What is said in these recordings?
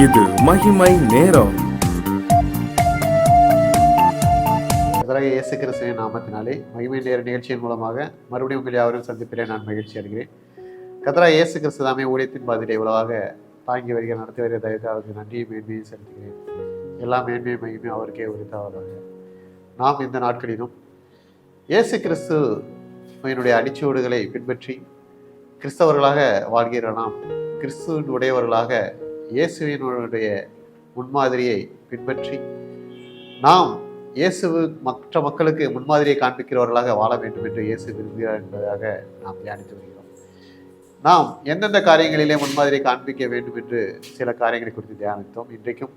இது மகிமை நேரம். இயேசு கிறிஸ்துவின் நாமத்தினாலே மகிமை நேர நிகழ்ச்சியின் மூலமாக மறுபடியும் உங்களை யாவரும் சந்திப்பிலே நான் மகிழ்ச்சி அடைகிறேன். கர்த்தராகிய இயேசு கிறிஸ்து தாமே ஊழியத்தின் பாதிரை உலகாக தாங்கி வருகிற நடத்தி வருகிற தயவுக்கு அவருக்கு நன்றியும் மேன்மையும் செலுத்துகிறேன். எல்லா மேன்மையும் மகிமையும் அவருக்கே உரித்தாவதாக. நாம் இந்த நாட்களிலும் இயேசு கிறிஸ்து என்னுடைய அடிச்சுவடுகளை பின்பற்றி கிறிஸ்தவர்களாக வாழ்கிற நாம் கிறிஸ்துவின் உடையவர்களாக இயேசுவினுடைய முன்மாதிரியை பின்பற்றி நாம் இயேசு மற்ற மக்களுக்கு முன்மாதிரியை காண்பிக்கிறவர்களாக வாழ வேண்டும் என்று இயேசு விரும்புகிறார் என்பதாக நாம் தியானித்து வருகிறோம். நாம் எந்தெந்த காரியங்களிலே முன்மாதிரியை காண்பிக்க வேண்டும் என்று சில காரியங்களை குறித்து தியானித்தோம். இன்றைக்கும்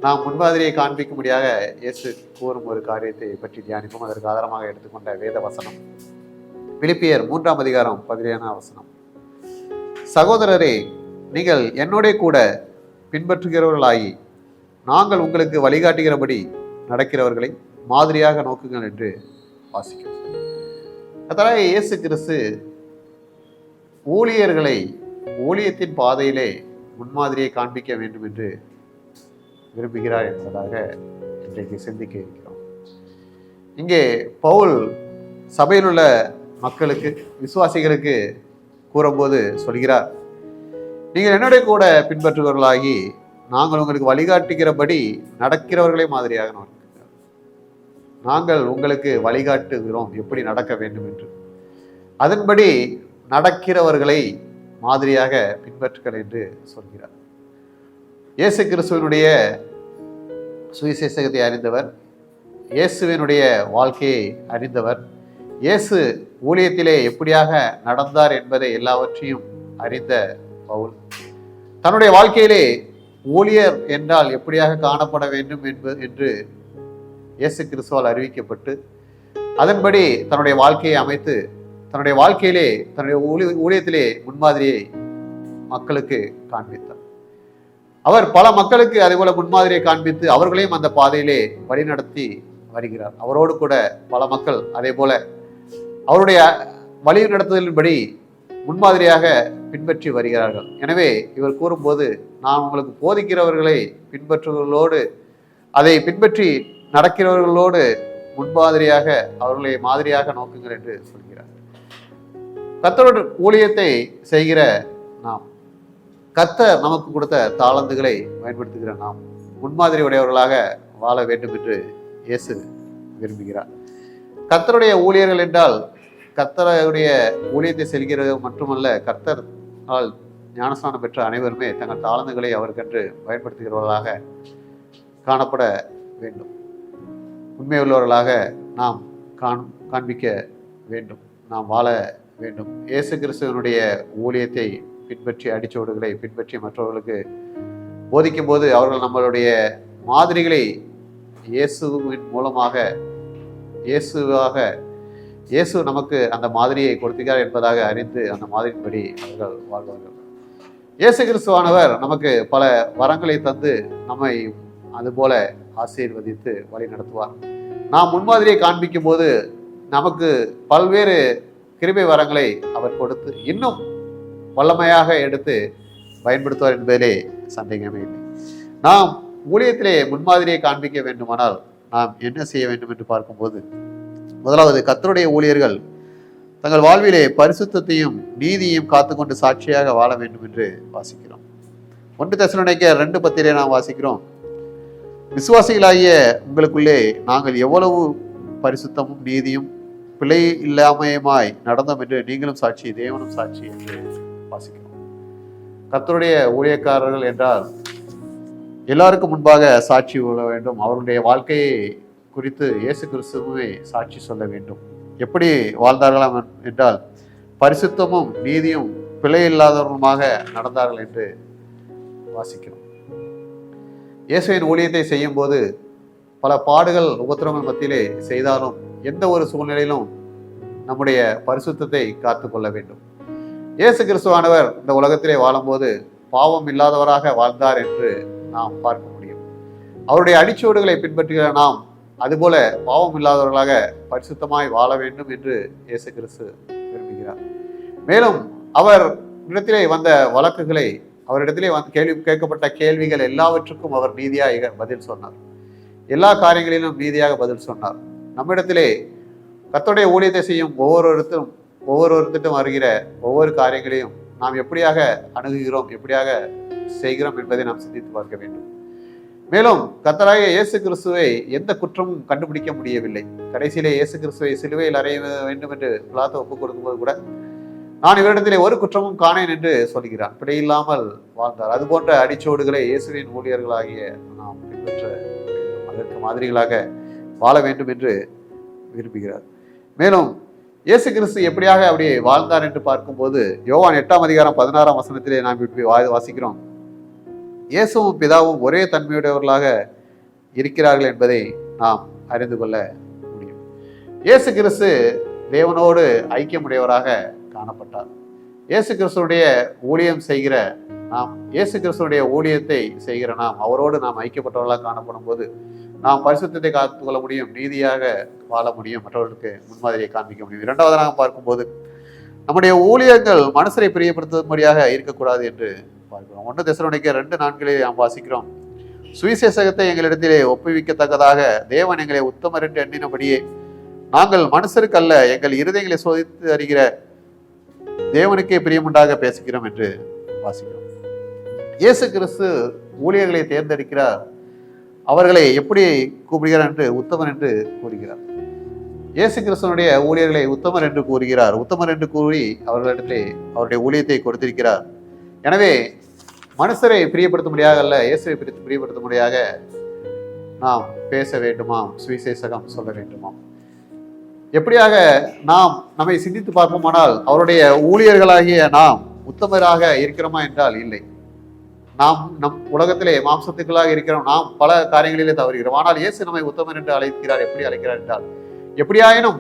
நாம் முன்மாதிரியை காண்பிக்கும்படியாக இயேசு கூறும் ஒரு காரியத்தை பற்றி தியானிப்போம். அதற்கு ஆதாரமாக எடுத்துக்கொண்ட வேத வசனம் பிலிப்பியர் 3ஆம் அதிகாரம் 17ஆம் வசனம். சகோதரரே, நீங்கள் என்னோட கூட பின்பற்றுகிறவர்களாகி நாங்கள் உங்களுக்கு வழிகாட்டுகிறபடி நடக்கிறவர்களை மாதிரியாக நோக்குங்கள் என்று வாசிக்கிறோம். அதனால் இயேசு கிறிஸ்து ஊழியர்களை ஊழியத்தின் பாதையிலே முன்மாதிரியை காண்பிக்க வேண்டும் என்று விரும்புகிறார் என்பதாக இன்றைக்கு சிந்திக்க இருக்கிறோம். இங்கே பவுல் சபையில் உள்ள மக்களுக்கு விசுவாசிகளுக்கு கூறும்போது சொல்கிறார், நீங்கள் என்னுடைய கூட பின்பற்றுபவர்களாகி நாங்கள் உங்களுக்கு வழிகாட்டுகிறபடி நடக்கிறவர்களே மாதிரியாக நோக்குங்கள். நாங்கள் உங்களுக்கு வழிகாட்டுகிறோம் எப்படி நடக்க வேண்டும் என்று. அதன்படி நடக்கிறவர்களை மாதிரியாக பின்பற்றுங்கள் என்று சொல்கிறார். இயேசு கிறிஸ்துவனுடைய சுவிசேஷத்தை அறிந்தவர், இயேசுவினுடைய வாழ்க்கையை அறிந்தவர், இயேசு ஊழியத்திலே எப்படியாக நடந்தார் என்பதை எல்லாவற்றையும் அறிந்த பவுல் தன்னுடைய வாழ்க்கையிலே ஊழியர் என்றால் எப்படியாக காணப்பட வேண்டும் என்று இயேசு கிறிஸ்துவால் அறிவிக்கப்பட்டு அதன்படி தன்னுடைய வாழ்க்கையை அமைத்து தன்னுடைய வாழ்க்கையிலே தன்னுடைய ஊழியத்திலே முன்மாதிரியை மக்களுக்கு காண்பித்தார். அவர் பல மக்களுக்கு அதேபோல முன்மாதிரியை காண்பித்து அவர்களையும் அந்த பாதையிலே வழிநடத்தி வருகிறார். அவரோடு கூட பல மக்கள் அதே போல அவருடைய வழி நடத்துதலின்படி முன்மாதிரியாக பின்பற்றி வருகிறார்கள். எனவே இவர் கூறும்போது, நான் உங்களுக்கு போதிக்கிறவர்களை பின்பற்றுவர்களோடு அதை பின்பற்றி நடக்கிறவர்களோடு முன்மாதிரியாக அவர்களை மாதிரியாக நோக்குங்கள் என்று சொல்கிறார். கர்த்தரோட ஊழியத்தை செய்கிற நாம், கர்த்தர் நமக்கு கொடுத்த தாளந்துகளை பயன்படுத்துகிற நாம் முன்மாதிரி உடையவர்களாக வாழ வேண்டும் என்று இயேசு விரும்புகிறார். கர்த்தருடைய ஊழியர்கள் என்றால் கர்த்தருடைய ஊழியத்தை செல்கிறது மட்டுமல்ல, கர்த்தரால் ஞானஸ்நானம் பெற்ற அனைவருமே தங்கள் தாளந்துகளை அவருக்கென்று பயன்படுத்துகிறவர்களாக காணப்பட வேண்டும். உண்மையுள்ளவர்களாக நாம் காண்பிக்க வேண்டும், நாம் வாழ வேண்டும். இயேசு கிறிஸ்துவனுடைய ஊழியத்தை பின்பற்றி அடிச்சோடுகளை பின்பற்றி மற்றவர்களுக்கு போதிக்கும் போது அவர்கள் நம்மளுடைய மாதிரிகளை இயேசுவின் மூலமாக இயேசு நமக்கு அந்த மாதிரியை கொடுத்துகிறார் என்பதாக அறிந்து அந்த மாதிரியின்படி அவர்கள் வாழ்வார்கள். இயேசு கிறிஸ்துவானவர் நமக்கு பல வரங்களை தந்து நம்மை அதுபோல ஆசீர்வதித்து வழி நடத்துவார். நாம் முன்மாதிரியை காண்பிக்கும் போது நமக்கு பல்வேறு கிருபை வரங்களை அவர் கொடுத்து இன்னும் வல்லமையாக எடுத்து பயன்படுத்துவார் என்பதிலே சந்தேகமே இல்லை. நாம் ஊழியத்திலே முன்மாதிரியை காண்பிக்க வேண்டுமானால் நாம் என்ன செய்ய வேண்டும் என்று பார்க்கும்போது, முதலாவது கர்த்தருடைய ஊழியர்கள் தங்கள் வாழ்விலே பரிசுத்தத்தையும் நீதியையும் காத்துக்கொண்டு சாட்சியாக வாழ வேண்டும் என்று வாசிக்கிறோம். 1 தெசலோனிக்கேயர் 2:10 நாம் வாசிக்கிறோம், விசுவாசிகளாகிய உங்களுக்குள்ளே நாங்கள் எவ்வளவு பரிசுத்தமும் நீதியும் பிழை இல்லாமையுமாய் நடந்தோம் என்று நீங்களும் சாட்சி, தேவனும் சாட்சி என்று வாசிக்கிறோம். கர்த்தருடைய ஊழியக்காரர்கள் என்றால் எல்லாருக்கும் முன்பாக சாட்சி கொள்ள வேண்டும். அவருடைய வாழ்க்கையை குறித்து இயேசு கிறிஸ்துவே சாட்சி சொல்ல வேண்டும். எப்படி வாழ்ந்தார்களாம் என்றால் பரிசுத்தமும் நீதியும் பிழை இல்லாதவர்களுமாக நடந்தார்கள் என்று வாசிக்கிறோம். இயேசுவின் ஊழியத்தை செய்யும் போது பல பாடுகள் உபத்திரவங்கள் மத்தியிலே செய்தாலும் எந்த ஒரு சூழ்நிலையிலும் நம்முடைய பரிசுத்தத்தை காத்து கொள்ள வேண்டும். இயேசு கிறிஸ்துவானவர் இந்த உலகத்திலே வாழும்போது பாவம் இல்லாதவராக வாழ்ந்தார் என்று நாம் பார்க்க முடியும். அவருடைய அடிச்சுவடுகளை பின்பற்றுகிற நாம் அதுபோல பாவம் இல்லாதவர்களாக பரிசுத்தமாய் வாழ வேண்டும் என்று இயேசு கிறிஸ்து விரும்புகிறார். மேலும் அவர் இடத்திலே வந்த வழக்குகளை அவரிடத்திலே கேட்கப்பட்ட கேள்விகள் எல்லாவற்றுக்கும் அவர் நீதியாக பதில் சொன்னார். எல்லா காரியங்களிலும் நீதியாக பதில் சொன்னார். நம்மிடத்திலே கர்த்தருடைய ஊழியத்தை செய்யும் ஒவ்வொருத்தரும் வருகிற ஒவ்வொரு காரியங்களையும் நாம் எப்படியாக அணுகுகிறோம், எப்படியாக செய்கிறோம் என்பதை நாம் சிந்தித்து பார்க்க வேண்டும். மேலும் கர்த்தராகிய இயேசு கிறிஸ்துவை எந்த குற்றமும் கண்டுபிடிக்க முடியவில்லை. கடைசியிலே இயேசு கிறிஸ்துவை சிலுவையில் அறைய வேண்டும் என்று பிலாத்து ஒப்புக் கொடுக்கும்போது கூட நான் இவரிடத்திலே ஒரு குற்றமும் காணேன் என்று சொல்கிறான். பிழையில்லாமல் வாழ்ந்தார். அதுபோன்ற அடிச்சோடுகளை இயேசுவின் ஊழியர்களாகிய நாம் பின்பற்ற வேண்டும். அதற்கு மாதிரிகளாக வாழ வேண்டும் என்று விரும்புகிறார். மேலும் இயேசு கிறிஸ்து எப்படியாக அப்படி வாழ்ந்தார் என்று பார்க்கும்போது யோவான் 8:16 நாம் இப்படி வாசிக்கிறோம். இயேசுவும் பிதாவும் ஒரே தன்மையுடையவர்களாக இருக்கிறார்கள் என்பதை நாம் அறிந்து கொள்ள முடியும். இயேசு கிறிஸ்து தேவனோடு ஐக்கியமுடையவராக காணப்பட்டார். இயேசு கிறிஸ்துடைய ஊழியம் செய்கிற நாம், இயேசு கிறிஸ்துடைய ஊழியத்தை செய்கிற நாம், அவரோடு நாம் ஐக்கியப்பட்டவர்களாக காணப்படும் போது நாம் பரிசுத்தத்தை காத்துக்கொள்ள முடியும், நீதியாக வாழ முடியும், மற்றவர்களுக்கு முன்மாதிரியை காண்பிக்க முடியும். இரண்டாவது நாம் பார்க்கும்போது நம்முடைய ஊழியர்கள் மனுஷரை பிரியப்படுத்தும்படியாக இருக்கக்கூடாது என்று பார்க்கிறோம். 1 தெசலோனிக்கேயர் 2:4 நாம் வாசிக்கிறோம். சுவிசேஷகத்தை எங்களிடத்திலே ஒப்புவிக்கத்தக்கதாக தேவன் எங்களை உத்தமர் என்று எண்ணினபடியே நாங்கள் மனுஷருக்கு அல்ல, எங்கள் இருதயங்களை சோதித்து அறிகிற தேவனுக்கே பிரியமுண்டாக பேசுகிறோம் என்று வாசிக்கிறோம். இயேசு கிறிஸ்து ஊழியர்களை தேர்ந்தெடுக்கிறார். அவர்களை எப்படி கூப்பிடுகிறார் என்று உத்தமர் என்று கூறுகிறார். இயேசு கிறிஸ்துவனுடைய ஊழியர்களை உத்தமர் என்று கூறுகிறார். உத்தமர் என்று கூறி அவர்களிடத்திலே அவருடைய ஊழியத்தை கொடுத்திருக்கிறார். எனவே மனுஷரை பிரியப்படுத்தும்படியாக அல்ல, இயேசுவை பிரியப்படுத்தும்படியாக நாம் பேச வேண்டுமாம், சுவிசேஷகம் சொல்ல வேண்டுமாம். எப்படியாக நாம் நம்மை சிந்தித்து பார்ப்போமானால் அவருடைய ஊழியர்களாகிய நாம் உத்தமராக இருக்கிறோமா என்றால் இல்லை. நாம் நம் உலகத்திலே மாம்சத்துக்களாக இருக்கிறோம். நாம் பல காரியங்களிலே தவறுகிறோம். ஆனால் இயேசு நம்மை உத்தமர் என்று அழைக்கிறார். எப்படி அழைக்கிறார் என்றால், எப்படியாயினும்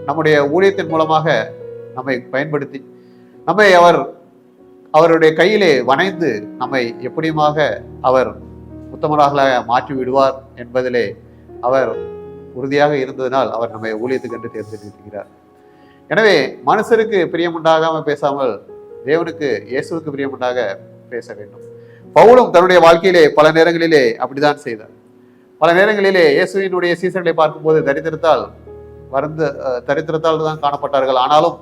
நம்முடைய ஊழியத்தின் மூலமாக நம்மை பயன்படுத்தி நம்மை அவருடைய கையிலே வணைந்து நம்மை எப்படியுமாக அவர் உத்தமராக மாற்றி விடுவார் என்பதிலே அவர் உறுதியாக இருந்ததனால் அவர் நம்மை ஊழியத்துக்கு என்று தேர்ந்தெடுக்கிறார். எனவே மனுஷருக்கு பிரியமுண்டாகாமல் பேசாமல் தேவனுக்கு, இயேசுவுக்கு பிரியமுண்டாக பேச வேண்டும். பவுலும் தன்னுடைய வாழ்க்கையிலே பல நேரங்களிலே அப்படிதான் செய்தார். பல நேரங்களிலே இயேசுவினுடைய சீசர்களை பார்க்கும்போது தரித்திரத்தால் தான் காணப்பட்டார்கள். ஆனாலும்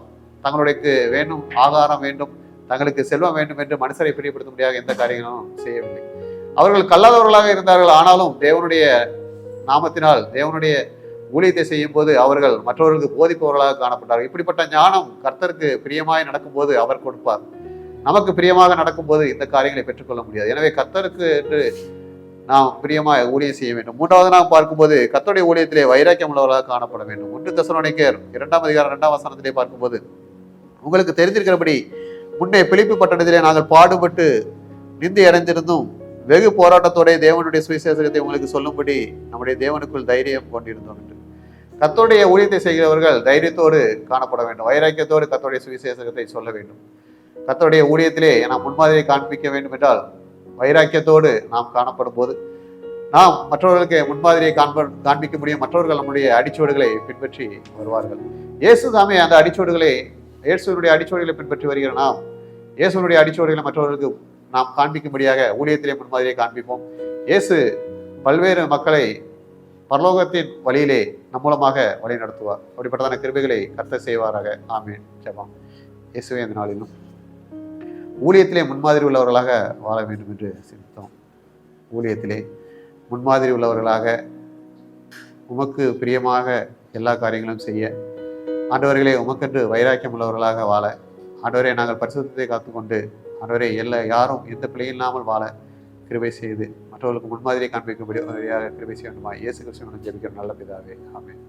தங்களுக்கு வேண்டும் ஆகாரம் வேண்டும், தங்களுக்கு செல்வம் வேண்டும் என்று மனுஷரை பிரியப்படுத்த முடியாத எந்த காரியங்களும் செய்யவில்லை. அவர்கள் கல்லாதவர்களாக இருந்தார்கள். ஆனாலும் தேவனுடைய நாமத்தினால் தேவனுடைய ஊழியத்தை செய்யும் போது அவர்கள் மற்றவர்களுக்கு போதிப்பவர்களாக காணப்பட்டார்கள். இப்படிப்பட்ட ஞானம் கர்த்தருக்கு பிரியமாய் நடக்கும்போது அவர் கொடுப்பார். நமக்கு பிரியமாக நடக்கும்போது இந்த காரியங்களை பெற்றுக்கொள்ள முடியாது. எனவே கர்த்தருக்கு என்று நாம் பிரியமாய் ஊழியம் செய்ய வேண்டும். மூன்றாவது நாம் பார்க்கும்போது கர்த்தருடைய ஊழியத்திலே வைராக்கியம் உள்ளவர்களாக காணப்பட வேண்டும். 1 தெசலோனிக்கேயர் 2:2 பார்க்கும்போது, உங்களுக்கு தெரிந்திருக்கிறபடி முன்னே பிலிப்பி பட்டணத்திலே நாங்கள் பாடுபட்டு நிந்தை அடைந்திருந்தும் வெகு போராட்டத்தோட தேவனுடைய சுவிசேஷத்தை உங்களுக்கு சொல்லும்படி நம்முடைய தேவனுக்குள் தைரியம் கொண்டிருந்தோம் என்று. கர்த்தருடைய ஊழியத்தை செய்கிறவர்கள் தைரியத்தோடு காணப்பட வேண்டும். வைராக்கியத்தோடு கர்த்தருடைய சுவிசேஷத்தை சொல்ல வேண்டும். கர்த்தருடைய ஊழியத்திலே நாம் முன்மாதிரியை காண்பிக்க வேண்டும் என்றால் வைராக்கியத்தோடு நாம் காணப்படும் போது நாம் மற்றவர்களுக்கு முன்மாதிரியை காண்பிக்க முடியும். மற்றவர்கள் நம்முடைய அடிச்சுவடுகளை பின்பற்றி வருவார்கள். இயேசு தாமே அந்த இயேசுனுடைய அடிச்சுவடுகளை பின்பற்றி வருகிற நாம் இயேசுனுடைய அடிச்சுவடுகளை மற்றவர்களுக்கு நாம் காண்பிக்கும்படியாக ஊழியத்திலே முன்மாதிரியை காண்பிப்போம். இயேசு பல்வேறு மக்களை பரலோகத்தின் வழியிலே நம் மூலமாக வழி நடத்துவார். அப்படிப்பட்டதான கிருபைகளை கர்த்தர் செய்வாராக. ஆமென். ஜெபம். இயேசுவே, இந்த நாளிலும் ஊழியத்திலே முன்மாதிரி உள்ளவர்களாக வாழ வேண்டும் என்று சிந்தித்தோம். ஊழியத்திலே முன்மாதிரி உள்ளவர்களாக உமக்கு பிரியமாக எல்லா காரியங்களும் செய்ய, ஆண்டவர்களே உமக்கென்று வைராக்கியம் உள்ளவர்களாக வாழ, ஆண்டவரே நாங்கள் பரிசுத்தத்தை காத்துக்கொண்டு, ஆண்டவரே யாரும் எந்த பிழை இல்லாமல் வாழ கிருபை செய்து மற்றவர்களுக்கு முன்மாதிரியை காண்பிக்கும்படியாக கிருபை செய்ய வேண்டுமா? இயேசு கிறிஸ்துவின் ஜெபிக்கிற நல்ல பிதாவே. ஆமென்.